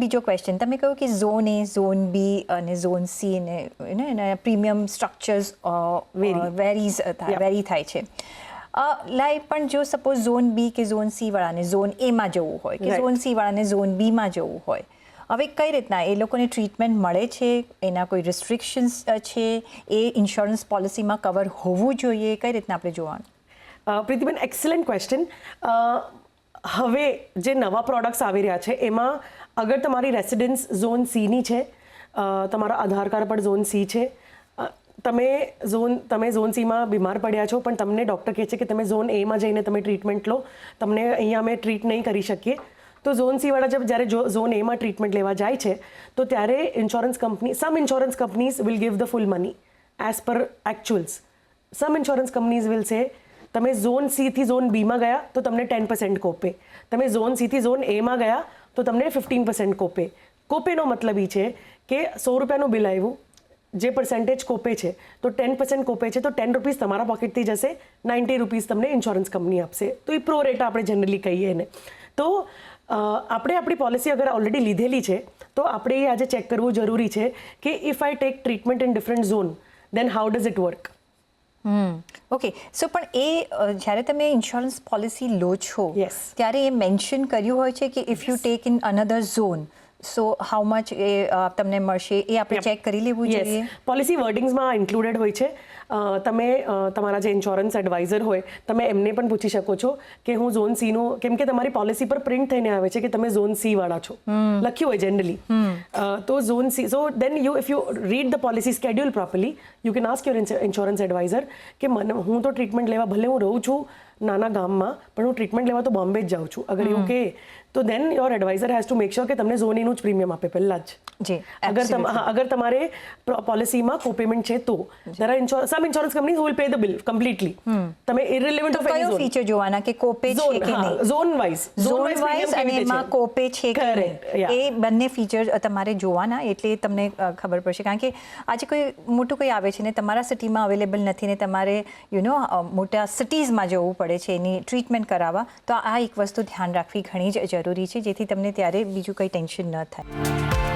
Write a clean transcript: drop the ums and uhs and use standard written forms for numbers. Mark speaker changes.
Speaker 1: બીજો ક્વેશ્ચન, તમે કહ્યું કે ઝોન એ, ઝોન બી અને ઝોન સી ને એના પ્રીમિયમ સ્ટ્રક્ચર્સ વેરી થાય છે. લાઈક પણ જો સપોઝ ઝોન બી કે ઝોન સી વાળાને ઝોન એમાં જવું હોય કે ઝોન સી વાળાને ઝોન બીમાં જવું હોય, હવે કઈ રીતના એ લોકોને ટ્રીટમેન્ટ મળે છે? એના કોઈ રિસ્ટ્રિક્શન્સ છે? એ ઇન્સ્યોરન્સ પોલિસીમાં કવર હોવું જોઈએ? કઈ રીતના આપણે જોવાનું?
Speaker 2: Pritiben, excellent question. હવે જે નવા પ્રોડક્ટ્સ આવી રહ્યા છે એમાં અગર તમારી રેસિડન્સ ઝોન સીની છે, તમારા આધાર કાર્ડ પર ઝોન સી છે, તમે ઝોન સીમાં બીમાર પડ્યા છો પણ તમને ડૉક્ટર કહે છે કે તમે ઝોન એમાં જઈને તમે ટ્રીટમેન્ટ લો, તમને અહીંયા અમે ટ્રીટ નહીં કરી શકીએ, તો ઝોન સીવાળા જ્યારે ઝોન એમાં ટ્રીટમેન્ટ લેવા જાય છે તો ત્યારે some insurance companies will give the full money as per actuals. Some insurance companies will say તમે ઝોન સીથી ઝોન બીમાં ગયા તો તમને 10% કોપે, તમે ઝોન સીથી ઝોન એમાં ગયા તો તમને 15% કોપે. કોપેનો મતલબ એ છે કે 100 રૂપિયાનું બિલ આવ્યું, જે પર્સન્ટેજ કોપે છે તો 10% કોપે છે, તો 10 રૂપીસ તમારા પોકેટથી જશે, 90 રૂપીસ તમને ઇન્સ્યોરન્સ કંપની આપશે. તો એ પ્રો રેટ આપણે જનરલી કહીએ ને. તો આપણે આપણી પોલિસી અગર ઓલરેડી લીધેલી છે તો આપણે એ આજે ચેક કરવું જરૂરી છે કે if I take treatment in different zone then how does it work.
Speaker 1: Okay, so પણ એ જ્યારે તમે ઇન્સ્યોરન્સ પોલિસી લો છો
Speaker 2: Yes.
Speaker 1: ત્યારે એ મેન્શન કર્યું હોય છે કે if you take in another zone so how much એ તમને મળશે, એ આપણે ચેક કરી લેવું જોઈએ?
Speaker 2: પોલિસી વર્ડિંગ્સમાં ઇન્ક્લુડેડ હોય છે. તમે તમારા જે ઇન્સ્યોરન્સ એડવાઇઝર હોય તમે એમને પણ પૂછી શકો છો કે હું ઝોન સીનું, કેમ કે તમારી પોલિસી પર પ્રિન્ટ થઈને આવે છે કે તમે ઝોન સી વાળા છો, લખ્યું હોય જનરલી. તો zone C, so then if you read the policy schedule properly you can ask your insurance advisor કે હું તો ટ્રીટમેન્ટ લેવા, ભલે હું રહું છું નાના ગામમાં પણ હું ટ્રીટમેન્ટ લેવા તો બોમ્બે જ જાઉં છું, અગર એવું કે તો then your advisor has to make sure કે તમને ઝોન એનું જ પ્રીમિયમ આપે પહેલાં જ.
Speaker 1: જી,
Speaker 2: અગર તમારે પોલિસીમાં કોપેમેન્ટ છે તો there are some insurance companies who will pay the bill completely. તમે irrelevant of any
Speaker 1: કયો
Speaker 2: zone.
Speaker 1: ફીચર જોવાના કે કોપે છે કે નહીં?
Speaker 2: ઝોન વાઇઝ
Speaker 1: અને એમાં કોપે છે કે
Speaker 2: Correct,
Speaker 1: નહીં,
Speaker 2: yeah.
Speaker 1: એ બંને ફીચર તમારે જોવાના, એટલે તમને ખબર પડશે. કારણ કે આજે કોઈ મોટું કોઈ આવે છે ને તમારા સિટીમાં અવેલેબલ નથી ને તમારે મોટા સિટીઝમાં જવું પડે છે એની ટ્રીટમેન્ટ કરાવવા, તો આ એક વસ્તુ ધ્યાન રાખવી ઘણી જ જરૂરી છે જેથી તમને ત્યારે બીજું કંઈ ટેન્શન ન થાય.